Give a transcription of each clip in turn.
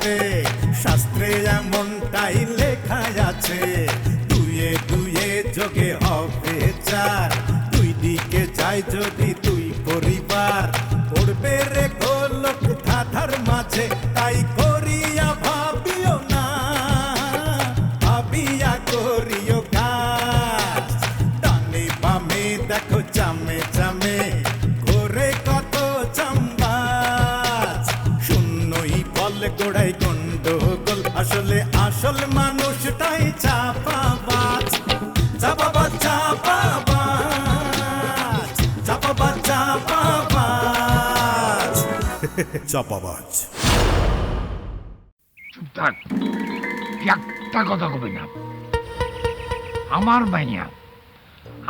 আছে, শাস্ত্রে এমনটাই লেখা আছে, দুয়ে দুয়ে যোগে হবে চার, দুই দিকে যায় যদি দুই পরিবার, পড়বে রে গোলক ধাঁধার মাঝে, তাই করিয়া ভাবিও না, ভাবিয়া করিও কাজ, ডানে বামে দেখো চামে চামে ঘোরে কত চাম্বাজ, শূন্যই বল গোড়াই গন্ডগোল, আসলে আসল মানুষটাই চাপাবাজ, চাপাবাজ চাপাবাজ, চাপাবাজ চাপাবাজ, চাপাবাজ। চুপ থাক, একটা কথা কবি না।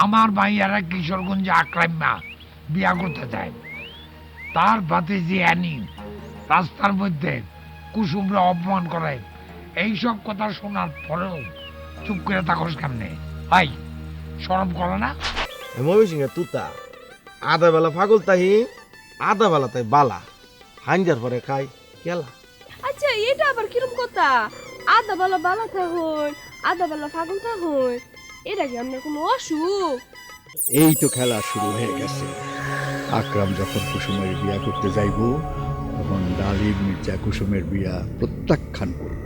আমার মাইয়ারা কিশোরগঞ্জে আকরাইমা বিয়া করতে চায়, তার ভাতে যে অ্যানি রাস্তার মধ্যে কুসুমরা অপমান করে, এইসব কথা শোনার পরেও চুপ করে থাকস কেমনে? ভাই শরম করে না? ময়মনসিংহের তুতা আধা বেলা পাগল তাহি, আধা বেলা তাই বালা, হাঞ্জার পরে খাই কেলা। আচ্ছা এটা আবার কিরম কথা? আধা বেলা বালা থাকুন, আধা বেলা পাগল থাকুন, এটা কি আপনার কোনো অসুখ? এই তো খেলা শুরু হয়ে গেছে। আকরাম যখন কুসুমের বিয়া করতে যাইব, তখন ডালিম মির্জা কুসুমের বিয়া প্রত্যাখ্যান করব,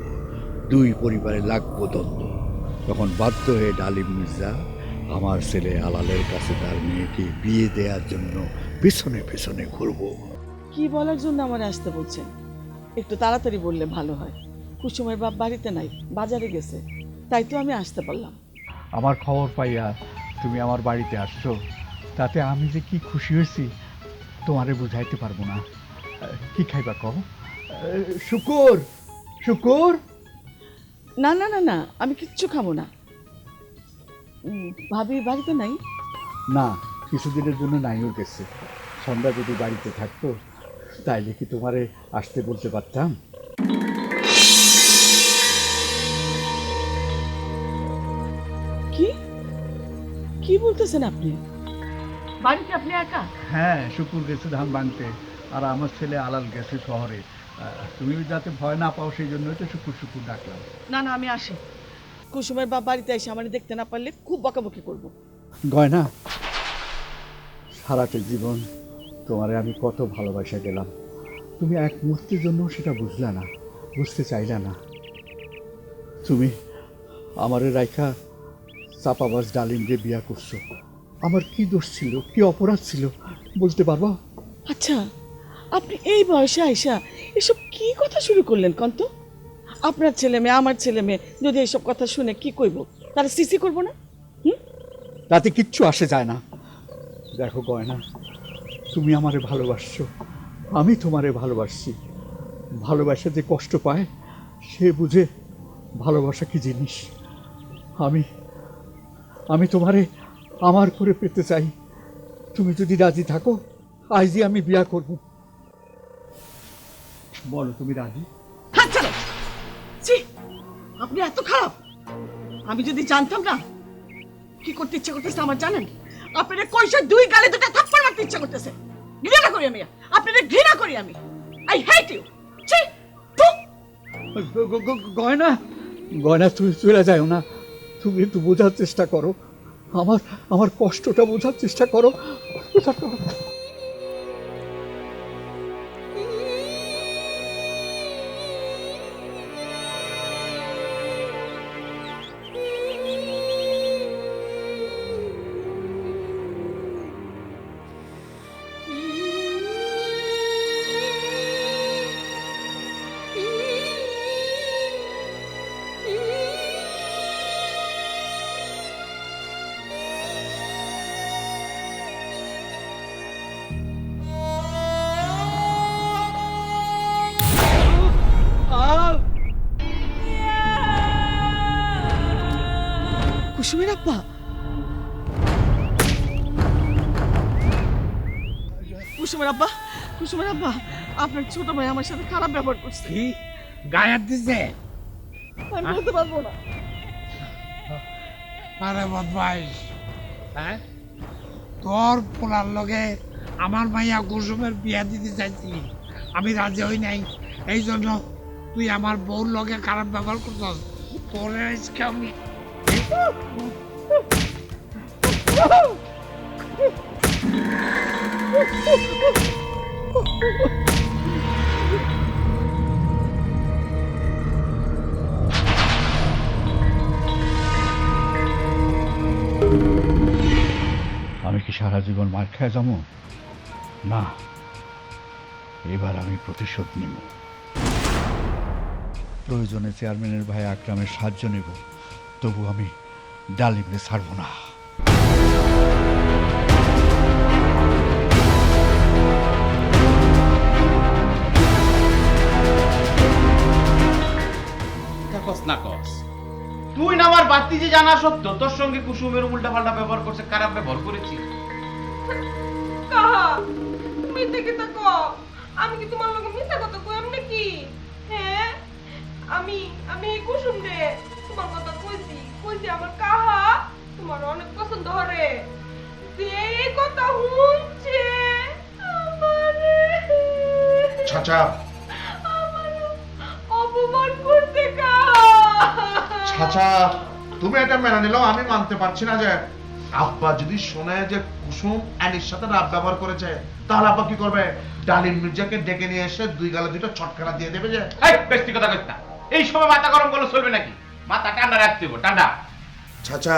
দুই পরিবারে লাগবো দ্বন্দ্ব। তখন বাধ্য হয়ে ডালিম মির্জা আমার ছেলে আলালের কাছে তার মেয়েকে বিয়ে দেওয়ার জন্য পেছনে পেছনে ঘুরবো। কি বলার জন্য আমার আসতে বলছেন? একটু তাড়াতাড়ি বললে ভালো হয়। কুসুমের বাপ বাড়িতে নাই, বাজারে গেছে, তাই তো আমি আসতে পারলাম। আমার খবর পাইয়া তুমি আমার বাড়িতে আসছো, তাতে আমি যে কি খুশি হয়েছি তোমারে বুঝাইতে পারবো না। কি খাইবা কও? শুকুর, শুকুর। না না না না, আমি কিচ্ছু খাবো না। ভাবি বাড়িতে নাই? না, কিছুদিনের জন্য নাইও গেছে। সন্ধ্যা যদি বাড়িতে থাকতো তাইলে কি তোমারে আসতে বলতে পারতাম? কি কি বলতেছেন আপনি? বাড়িতে আপনি একা? হ্যাঁ, শুকুর গেছে ধান ভাঙতে, আর আমার ছেলে আলাল গেছে শহরে। তুমি যাতে ভয় না পাও সেই জন্যই তো শুকুর শুকুর ডাকলাম। না না, আমি আসি। কুসুমের বাপ বাড়িতে এসে আমার দেখতে না পারলে খুব বকাবকি করবো। গয়না, সারাটা জীবন তোমারে আমি কত ভালোবাসা গেলাম, তুমি এক মুহূর্তের জন্য সেটা বুঝলা না, বুঝতে চাইলা না। তুমি আমারে রাইখা চাপাবাজ ডালিমকে বিয়া করছো। আমার কি দোষ ছিল, কি অপরাধ ছিল বলতে পারবা? আচ্ছা, আপনি এই বয়সে আইসা এসব কি কথা শুরু করলেন কন্ত? আপনার ছেলে মেয়ে, আমার ছেলে মেয়ে যদি এইসব কথা শুনে কি কইব? তারা সিসি করবো না? তাতে কিচ্ছু আসে যায় না। দেখো গয়না, তুমি আমারে ভালোবাসছো, আমি তোমারে ভালোবাসছি। ভালোবাসা যে কষ্ট পায় সে বুঝে ভালোবাসা কি জিনিস। আমি তোমারে আমার করে পেতে চাই। তুমি যদি রাজি থাকো, আজই আমি বিয়া করব। বলো তুমি রাজি? আপনি এত খারাপ! আমি যদি জানতাম না কি করতে ইচ্ছা করতেছে আমার, জানেন? আপনাদের কইসা দুই গালে দুটো থাপ্পড় মারতে ইচ্ছা করতেছে। ঘৃণা করি আমি আপনাদের, ঘৃণা করি আমি। I hate you. গয়না, গয়না তুমি চলে যাও না, তুমি একটু বোঝার চেষ্টা করো, আমার কষ্টটা বোঝার চেষ্টা করো। কুসুমের আব্বা, কুসুমের আব্বা, কুসুমের আব্বা, আপনার ছোট ভাই আমার সাথে খারাপ ব্যবহার করছে। কি গায়ে দিছে? আমি বলতে পারবো না। আরে বদমাইশ, হ্যাঁ, তোর পোলার লগে আমার মাইয়া কুসুমের বিয়া দিতে চাইছিলি, আমি রাজি হই নাই, এই জন্য তুই আমার বউর লগে খারাপ ব্যবহার করছস, তোরে আজকে আমি আমি কি সারা জীবন মার খেয়ে যাবো? না, এবার আমি প্রতিশোধ নিব। প্রয়োজনে চেয়ারম্যানের ভাই আকরামের সাহায্য নেব, তবু আমি ডালিমকে ছাড়ব না। কস না কস তুই না আমার বাড়তি যে জানা সত্ত্বেও তোর সঙ্গে কুসুমের উল্টা পাল্টা ব্যবহার করছে, খারাপ ব্যবহার করেছি। কাহা মিথ্যে কথা কও, আমি কি তোমার লগে মিথ্যা কথা কইম নাকি? হ্যাঁ, আমি এই কুসুম রে তোমার কথা কইছি আমার কাহা তোমার অনেক পছন্দ হরে, যে এই কথা শুনছে আমারে চাচা অপমান করতে কাহা। চাচা তুমি এটা মেনে নিলেও আমি মানতে পারছি না যে আব্বা যদি শোনে যে কুসুম অ্যানির সাথে রাত ব্যবহার করেছে, তাহলে আব্বা কি করবে? ডালিম মির্জাকে ডেকে নিয়ে এসে দুই গালে দুটো ছটকানা দিয়ে দেবে যে। এই বেশি কথা কইছ না, এই সময় মাথা গরম করলে চলবে নাকি? মাথা ঠান্ডা রাখতে হবে, ঠান্ডা। চাচা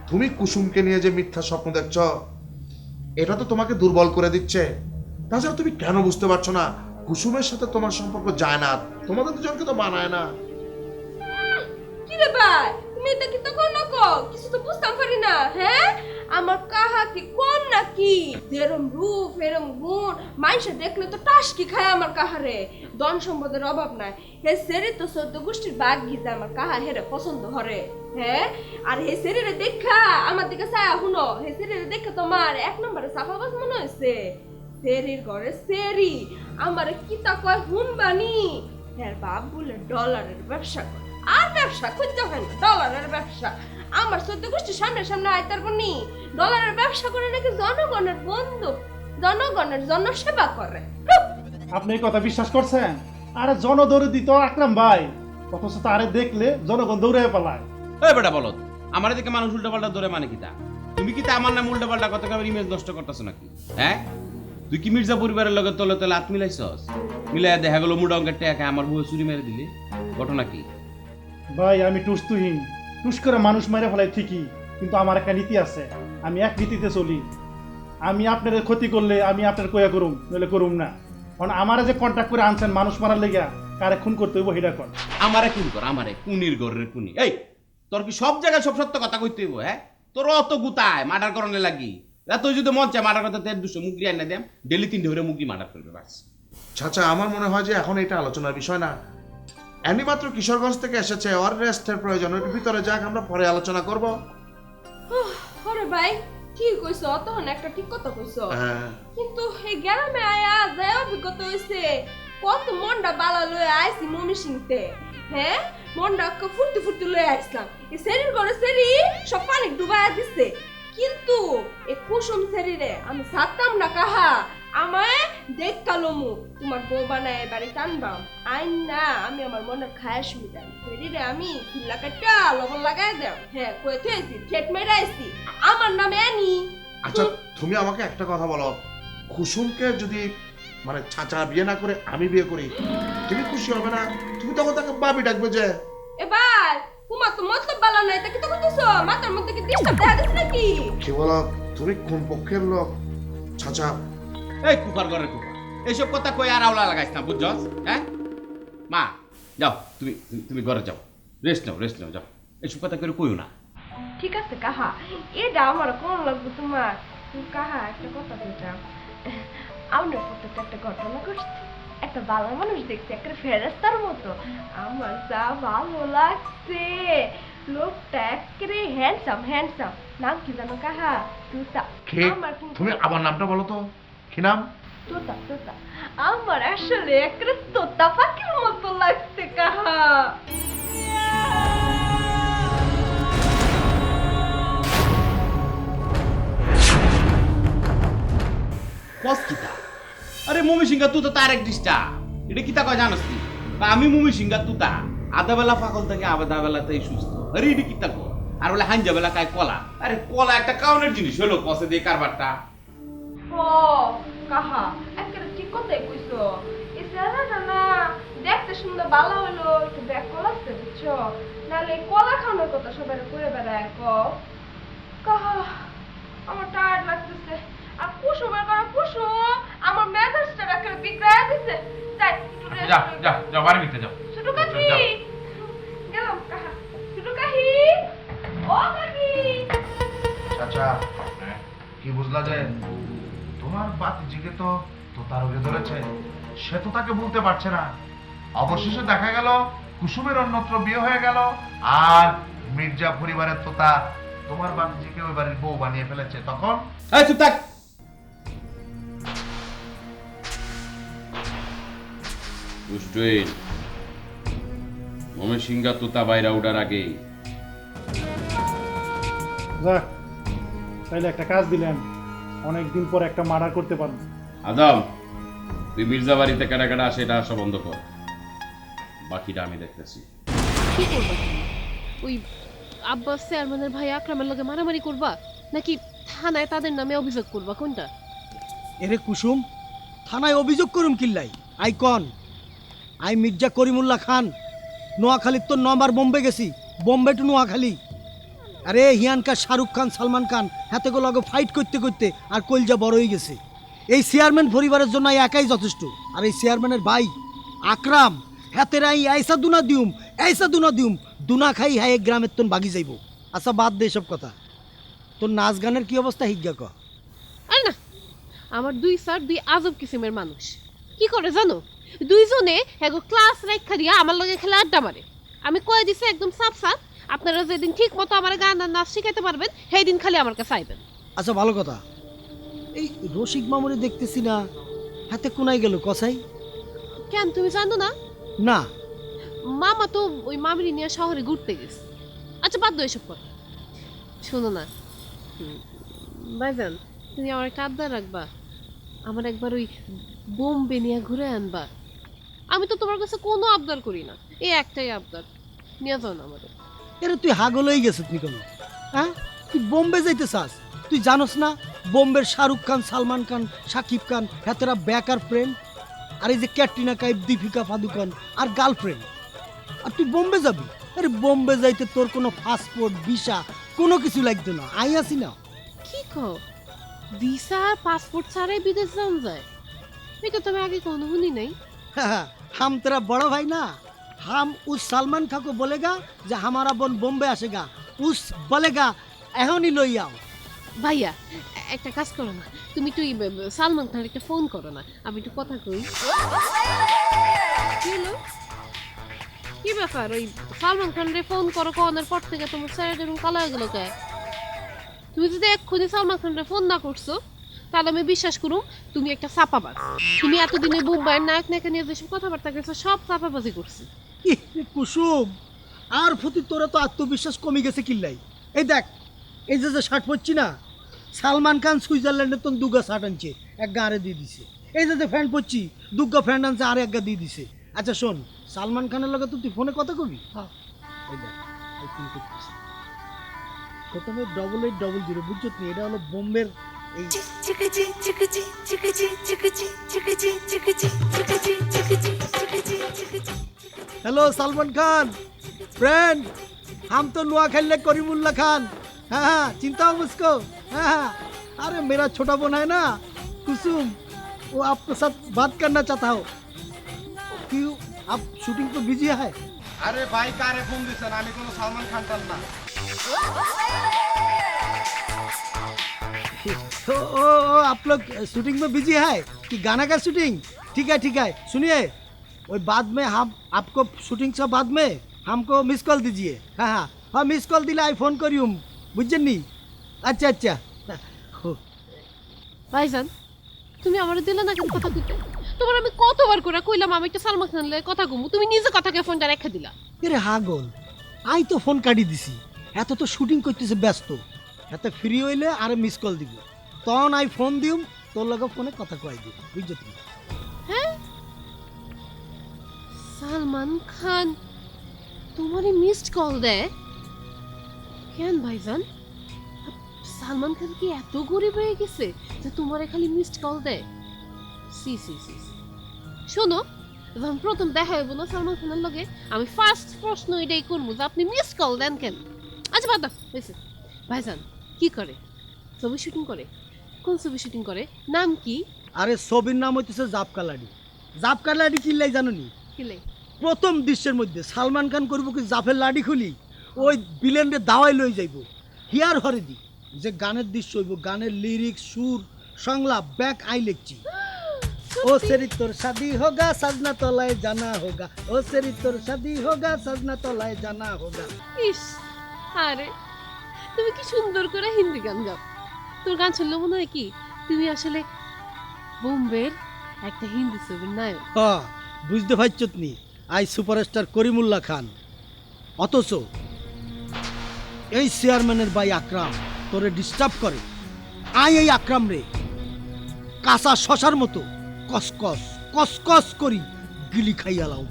তুমি কুসুমকে নিয়ে যে মিথ্যা স্বপ্ন দেখছো, এটা তো তোমাকে দুর্বল করে দিচ্ছে। তাছাড়া তুমি কেন বুঝতে পারছো না কুসুমের সাথে তোমার সম্পর্ক যায় না, তোমাদের দুজনকে তো মানায় না। কি রে ভাই, তুমি এটা কি তখন কিছু তো বুঝতাম পারি না। হ্যাঁ, আমার কাহা কি কম নাকি? যেরম রূপ এরম গুণ, মানুষে দেখলে তো টাসকি খায় আমার কাহারে। ধন সম্পদের অভাব নাই, হে সেরি তো 14 গোষ্ঠীর বাঘ গিজা আমার কাহা হেরে পছন্দ হরে। হ্যাঁ, আর হে সেরিরে দেখা আমার দিকে ছায়া হুনো, হে সেরিরে দেখা তোমার এক নম্বরে সাফাবাজ মনে হয়েছে। সেরির ঘরে সেরি আমারে কিতা কয় হুনবানি, হ্যাঁ বাপ বলে ডলারের ব্যবসা করে। আর ব্যবসা করতে হয় না, ডলারের ব্যবসা। আমার 14 গোষ্ঠীর সামনে সামনে আইতার বনি ডলারের ব্যবসা করে নাকি জনগণের বন্ধু, জনগণের জনসেবা করে। আপনি এই কথা বিশ্বাস করছেন? আরে জনদরদি তো আকরাম ভাই, অথচ তারে দেখলে জনগণ দৌড়ে পালায়। এই বেটা বলো, আমার এদিকে মানুষ উল্টা পাল্টা ধরে মানে কিতা? তুমি কি তা আমার নাম উল্টা পাল্টা কথা কবে ইমেজ নষ্ট করতেছ নাকি? হ্যাঁ, তুই কি মির্জা পরিবারের লগে তলে তলে হাত মিলাইছস? মিলাই দেখা গেল মুড অঙ্কের টাকা আমার বউ চুরি মেরে দিলি, ঘটনা কি? ভাই আমি টুসতুহীন, টুস করে মানুষ মেরে ফেলাই ঠিকই, কিন্তু আমার একটা নীতি আছে, আমি এক নীতিতে চলি। আমি আপনার ক্ষতি করলে আমি আপনার কয়া করুম, নইলে করুম না। কারণ আমারে যে কন্ট্যাক্ট করে আনছেন মানুষ মারার লেগা, কারে খুন করতে হইব হিডা কর। আমারে খুন কর, আমারে কুনির গরের কুনি। এই তোর কি সব জায়গায় সব সত্য কথা কইতে হইব? হ্যাঁ, তোর অত গুতায় মার্ডার করনে লাগি। তুই যদি মন চায় মার্ডার করতে 200 মুগরি আনে দেম, ডেলি 3 ধরে মুগরি মার্ডার করবে বাস। চাচা আমার মনে হয় যে এখন এটা আলোচনার বিষয় না। অ্যানি মাত্র কিশোরগঞ্জ থেকে এসেছে, ওর রেস্টের প্রয়োজন, ওর ভিতরে যাক, আমরা পরে আলোচনা করব। আরে ভাই ঠিক কইছো, তখন একটা ঠিক কথা কইছো, হ্যাঁ কিন্তু এই গ্রামে আয়া যায় অভিজ্ঞতা হইছে। কত মনটা বালা লয়ে আইছি মমি সিংতে। হ্যাঁ, মনটা ফুর্তি ফুর্তি লয়ে আইসলাম, এই শরীর করে সেরি সব পানি ডুবাইয়া দিচ্ছে। কিন্তু এই কুসুম শরীরে আমি ছাড়তাম না কাহা। আমায় দেখ কালমু তোমার বউ বানায় বাড়ি টানবাম আইন না, আমি আমার মনের খায়াস মিটাই শরীরে আমি চিল্লা কাটা লবণ লাগাই দাম। হ্যাঁ, কয়ে থুয়েছি, ঠেট মেরে আইছি, আমার নামে আনি। আচ্ছা তুমি আমাকে একটা কথা বলো, কুসুমকে যদি মানে চাচা বিয়ে না করে আমি বিয়ে করি, তুমি খুশি হবে না? তুমি তখন তাকে বাবি ডাকবে যে। এবার তোমার তো মতলব বালা নাই, তা কি তো করতেছো? মাথার মধ্যে কি ডিস্টার্ব দেখা দিচ্ছে নাকি? কি বলো, তুমি কোন পক্ষের লোক? চাচা এই কুপার ঘরের কুপার, এইসব কথা কই আর আওলা লাগাইছ না, বুঝছস? হ্যাঁ মা যাও, তুমি তুমি ঘরে যাও, রেস্ট নাও যাও, এইসব কথা করে কইও না। ঠিক আছে কাহা, এটা আমার কোন লাগবে তোমার? কাহা একটা কথা বলতাম, আমার সাথে তো একটা ঘটনা ঘটছে। একটা ভালো মানুষ দেখতে, একটা ফেরেস্তার মতো, আমার যা ভালো লাগছে। লোকটা একেবারে হ্যান্ডসাম। নাম কি জানো কাহা? তুতা। আমার তুমি আমার নামটা বলো তো, কি নাম? তোতা। আমার আসলে একেবারে তোতা পাখির মতো লাগছে কাহা। কস কিতা? আরে মমি সিংহা তুই তো তার এক ডিস্টা, এটা কিতা কয় জানোস তুই? বা আমি মুমি সিংহা তুতা আধা বেলা পাগল থেকে আধা বেলাতেই সুস্থ আরে এটি কি থাকবো আর বলে হাঞ্জা বেলা কায় কলা আরে কলা একটা কাউনের জিনিস হলো কষে দিয়ে কারবারটা ও কাহা একেবারে ঠিক কথাই কইছো এই চেহারাটা না দেখতে সুন্দর ভালো হলো একটু ব্যাক কলাচ্ছে বুঝছো নাহলে এই কলা খাওয়ানোর কথা সবাই করে বেড়ায় কাহা আমার টায়ার্ড লাগতেছে আর কুসুমের করা কুসুম আমার মেজাজটা একেবারে বিগড়ায় দিছে যাই একটু rest যা করি। যা যা বাড়ি ভিতরে যাও ছোট কাকি যাও। গেলাম কাহা ছোট কাকি ও কাকি চাচা কি বুঝলা যে তোমার বাতিজিকে তো তোতা রোগে ধরেছে সে তো তাকে বলতে পারছে না অবশেষে দেখা গেল কুসুমের অন্যত্র বিয়ে হয়ে গেল আর মির্জা পরিবারের তোতা তোমার বাতিজিকে ওই বাড়ির বউ বানিয়ে ফেলেছে তখন এই চুপ থাক দুষ্টুইন মমে সিংহা তোতা বাইরা উঠার আগে যাক তাইলে একটা কাজ দিলেন, অনেকদিন পর একটা মার্ডার করতে পারবো। আদম তুই মির্জা বাড়িতে কাটা কাটা আসে এটা আসা বন্ধ কর বাকিটা আমি দেখতেছি কি করবা তুমি? ওই আব্বাস চেয়ারম্যানের ভাই আকরামের লগে মারামারি করবা নাকি থানায় তাদের নামে অভিযোগ করবা, কোনটা? এরে কুসুম, থানায় অভিযোগ করুম কিল্লাই আই কন আই মির্জা করিমুল্লাহ খান নোয়াখালীর তো 9 বার বোম্বে গেছি, বোম্বে টু নোয়াখালী। আরে হিয়ানকার শাহরুখ খান সালমান খান হাতে গো লগে ফাইট করতে করতে আর কলজা বড় হয়ে গেছে। এই চেয়ারম্যান পরিবারের জন্য একাই যথেষ্ট। আর এই চেয়ারম্যানের ভাই আকরাম হাতের আই আইসা দুনা দিউম দুনা খাই হাই গ্রামের তোন বাগি যাইব। আচ্ছা বাদ দে সব কথা, তোর নাচ গানের কি অবস্থা হিজ্ঞা ক। আরে না, আমার দুই স্যার দুই আজব কিসিমের মানুষ। কি করে জানো, দুইজনে এগো ক্লাস রেখা দিয়া আমার লগে খেলা আড্ডা মারে। আমি কয়ে দিছি একদম সাফ সাফ, আপনারা যেদিন ঠিক মতো আমার গান আর নাচ শিখাইতে পারবেন সেই দিন খালি আমার কাছে আইবেন। আচ্ছা ভালো কথা, এই রসিক মামুনি দেখতেছি না, হাতে কোনায় গেল কসাই? কেন তুমি জানো না? না। মামা তো ওই মামিরি নিয়ে শহরে ঘুরতে গেছে। আচ্ছা বাদ দাও এসব কথা, শোনো না ভাইজান, তুমি আমার একটা আবদার রাখবা, আমার একবার ওই বোম্বে নিয়ে ঘুরে আনবা। আমি তো তোমার কাছে কোনো আবদার করি না, এই একটাই আবদার, নিয়ে যাও না আমাদের। এরে তুই হাগল হয়ে গেছিস নি কেন? হ্যাঁ, তুই বোম্বে যাইতে চাস? তুই জানোস না বোম্বের শাহরুখ খান সালমান খান শাকিব খান হাতেরা ব্যাকার ফ্রেন্ড, আর এই যে ক্যাটরিনা কাইফ দীপিকা পাদুকন আর গার্লফ্রেন্ড, আর তুই বোম্বে যাবি? আরে বোম্বে যাইতে তোর কোনো পাসপোর্ট ভিসা কোনো কিছু লাগতো না, আই আসি না। কি কও, ভিসা আর পাসপোর্ট ছাড়াই বিদেশ যাওয়া যায়? এটা তো আমি আগে কোনো শুনি নাই। हम तेरा बड़ा भाई ना, हम उस सलमान खान को बोलेगा जो हमारा बोन बॉम्बे आसेगा, उस बोलेगा एहनी लई आओ। ভাইয়া একটা কাজ করো না, তুমি তুই সালমান খানের একটা ফোন করো না, আমি একটু কথা কই। কি হলো? কি ব্যাপার, ওই সালমান খানের ফোন করো কোনের পর থেকে তোমার স্যারের এবং কালা হয়ে গেল কে? তুমি যদি এক্ষুনি সালমান খানের ফোন না করছো তাহলে আমি বিশ্বাস করুম তুমি একটা চাপাবাজ। তুমি এতদিনে বোম্বাইয়ের নায়ক নায়িকা নিয়ে যেসব কথাবার্তা গেছো সব চাপাবাজি করছি। কুসুম, আর প্রতি তোরা তো আত্মবিশ্বাস কমে গেছে কিল্লাই। এই দেখ, এই যে শার্ট পরছি না, সালমান খান সুইজারল্যান্ডের তো দুগা শার্ট আনছে, এক গা আরে দিয়ে দিছে। এই যে প্যান্ট পরছি, দুগা প্যান্ট আনছে আর এক গা দিয়ে দিছে। আচ্ছা শোন, সালমান খানের লগে তো তুই ফোনে কথা কবি? হ্যাঁ, এই দেখ এই ফোন করতেছি, প্রথমে 8800 বুঝছো তুমি, এটা হলো বোম্বের। हेलो सलमान खान फ्रेंड, हम तो नोआखाली करीमुल्ला खान। हाँ हाँ, चिंता हो मुझको। हाँ हाँ, अरे मेरा छोटा बोन है ना कुसुम, वो आपके साथ बात करना चाहता हो। क्यों, आप शूटिंग तो बिजी है? আরে ভাই কারে ফোন দিছেন? আমি কোনো সালমান খান টান না। ओ, आप लोग शूटिंग में बिजी है कि गाना का शूटिंग? ठीक है, सुनिए, वो बाद में हम आपको शूटिंग से बाद में हमको मिस कॉल दीजिए। हाँ हाँ हाँ, मिस कॉल दिले आई फोन करियो, बुझছেন নি? আচ্ছা আচ্ছা। ভাইজান তুমি আমার দিলে না কেন কথা কইতে? তোমার আমি কতবার করে কইলাম আমি একটু সালমান খানের লগে কথা কমু, তুমি নিজে কথাকে ফোনটা রেখে দিলা। এরে হাগল, আই তো ফোন কাটি দিছি, এত তো শুটিং করতেছে ব্যস্ত, এত ফ্রি হইলে আরে মিস কল দিব, তখন আই ফোন দিউম, তোর লগে ফোনে কথা কই দিব, বুঝছো তুমি? হ্যাঁ, সালমান খান তোমারে মিসড কল দেয় কেন ভাইজান? সালমান খান কি এত গরিব হয়ে গেছে যে তোমারে খালি মিসড কল দেয়? সি সি সি সি। শোনো, যখন প্রথম দেখা হইব না সালমান খানের লগে, আমি ফার্স্ট প্রশ্ন এটাই করবো যে আপনি মিস কল দেন কেন? আচ্ছা বাদ দাও, হয়েছে। ভাইজান কি করে? ছবি শুটিং করে? কোন ছবি শুটিং করে? নাম কি? আরে ছবির নাম হইতেছে জাপকালাডি। জাপকালাডি কিল্লাই জানো নি? কিলে? প্রথম দৃশ্যের মধ্যে সালমান খান করবো কি জাফের লাডি খুলি ওই বিলেন্ডে দাওয়াই লই যাইব হিয়ার হরিদি যে গানের দৃশ্য হইব, গানের লিরিক্স, সুর, সংলাপ ব্যাক আই লিখছি। ও সেরি তোর শাদি হোগা সাজনা তলায় জানা হোগা, ও সেরি তোর শাদি হোগা সাজনা তলায় জানা হোগা। ইস, আরে তুমি কি সুন্দর করে হিন্দি গান গাও। তোর গান শুনলে মনে হয় কি তুমি আসলে বোম্বের একটা হিন্দি ছবির নায়ক। হ্যাঁ, বুঝতে পারছত নি আই সুপারস্টার করিমুল্লাহ খান। অথচ এই চেয়ারম্যানের ভাই আকরাম তোরে ডিস্টার্ব করে, আই এই আকরাম রে কাঁচা শশার মতো কসকস কসকস করি গিলি খাইয়ালাও।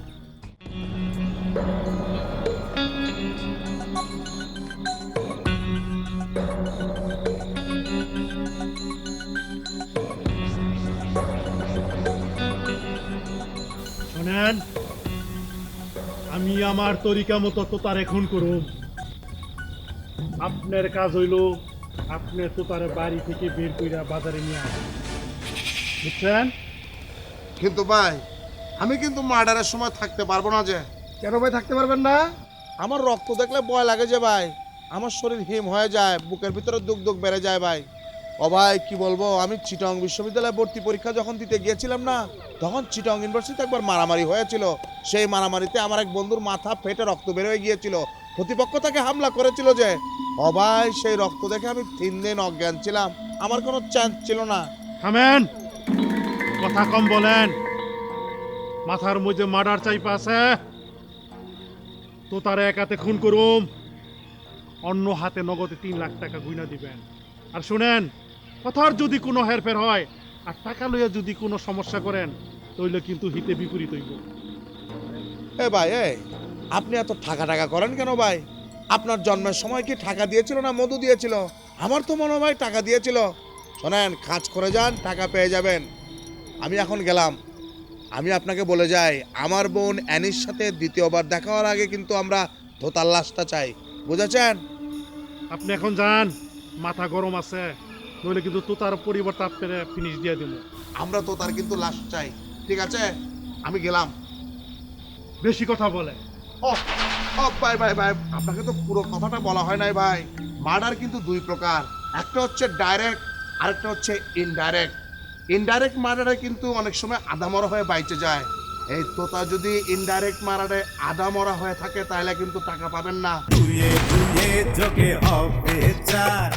শোনেন, আমি আমার তরিকা মতো তোতারে খুন করুম। আপনার কাজ হইল আপনি তোতারে বাড়ি থেকে বের কইরা বাজারে নিয়ে আসেন, বুঝছেন? কিন্তু ভাই আমি কিন্তু মার্ডারের সময় থাকতে পারবো না। যে কেন ভাই থাকতে পারবেন না? আমার রক্ত দেখলে ভয় লাগে যে ভাই, আমার শরীর হিম হয়ে যায়, বুকের ভিতরে দুক দুক বেড়ে যায় ভাই। ও ভাই কি বলবো, আমি চিটং বিশ্ববিদ্যালয়ে ভর্তি পরীক্ষা যখন দিতে গিয়েছিলাম না, তখন চিটং ইউনিভার্সিটিতে একবার মারামারি হয়েছিল। সেই মারামারিতে আমার এক বন্ধুর মাথা ফেটে রক্ত বের হয়ে গিয়েছিল। প্রতিপক্ষ তাকে হামলা করেছিল যে। ও ভাই সেই রক্ত দেখে আমি 3 দিন অজ্ঞান ছিলাম, আমার কোনো চান্স ছিল না। থামেন, কথা কম বলেন। মাথার মধ্যে মার্ডার চাইপা আছে, তোতারে একাতে খুন করুম, অন্য হাতে নগদে 3 লাখ টাকা গুইনা দিবেন। আর শুনেন, কথার যদি কোনো হেরফের হয় আর টাকা লইয়া যদি কোনো সমস্যা করেন, তাইলে কিন্তু হিতে বিপরীত হইব। এ ভাই আপনি এত টাকা করেন কেন ভাই? আপনার জন্মের সময় কি টাকা দিয়েছিল না মধু দিয়েছিল? আমার তো মনে হয় টাকা দিয়েছিল। শোনেন, কাজ করে যান, টাকা পেয়ে যাবেন। আমি এখন গেলাম। আমি আপনাকে বলে যাই, আমার বোন অ্যানির সাথে দ্বিতীয়বার দেখা হওয়ার আগে কিন্তু আমরা তোতার লাশটা চাই, বুঝেছেন? আপনি এখন যান, মাথা গরম আছে, নইলে কিন্তু তোতার পরিবর্তে আপনারা ফিনিশ দিয়ে দেব। আমরা তোতার কিন্তু লাশ চাই, ঠিক আছে? আমি গেলাম। বেশি কথা বলে। ও ও ভাই ভাই ভাই, আপনাকে তো পুরো কথাটা বলা হয় নাই ভাই। মার্ডার কিন্তু 2 প্রকার, একটা হচ্ছে ডাইরেক্ট, আরেকটা হচ্ছে ইনডাইরেক্ট। ইনডাইরেক্ট মার্ডারে কিন্তু অনেক সময় আধামরা হয়ে বাইচে যায়। এই তোতা যদি ইনডাইরেক্ট মার্ডারে আধামরা হয়ে থাকে তাহলে কিন্তু টাকা পাবেন না। দুয়ে দুয়ে যোগে হবে 4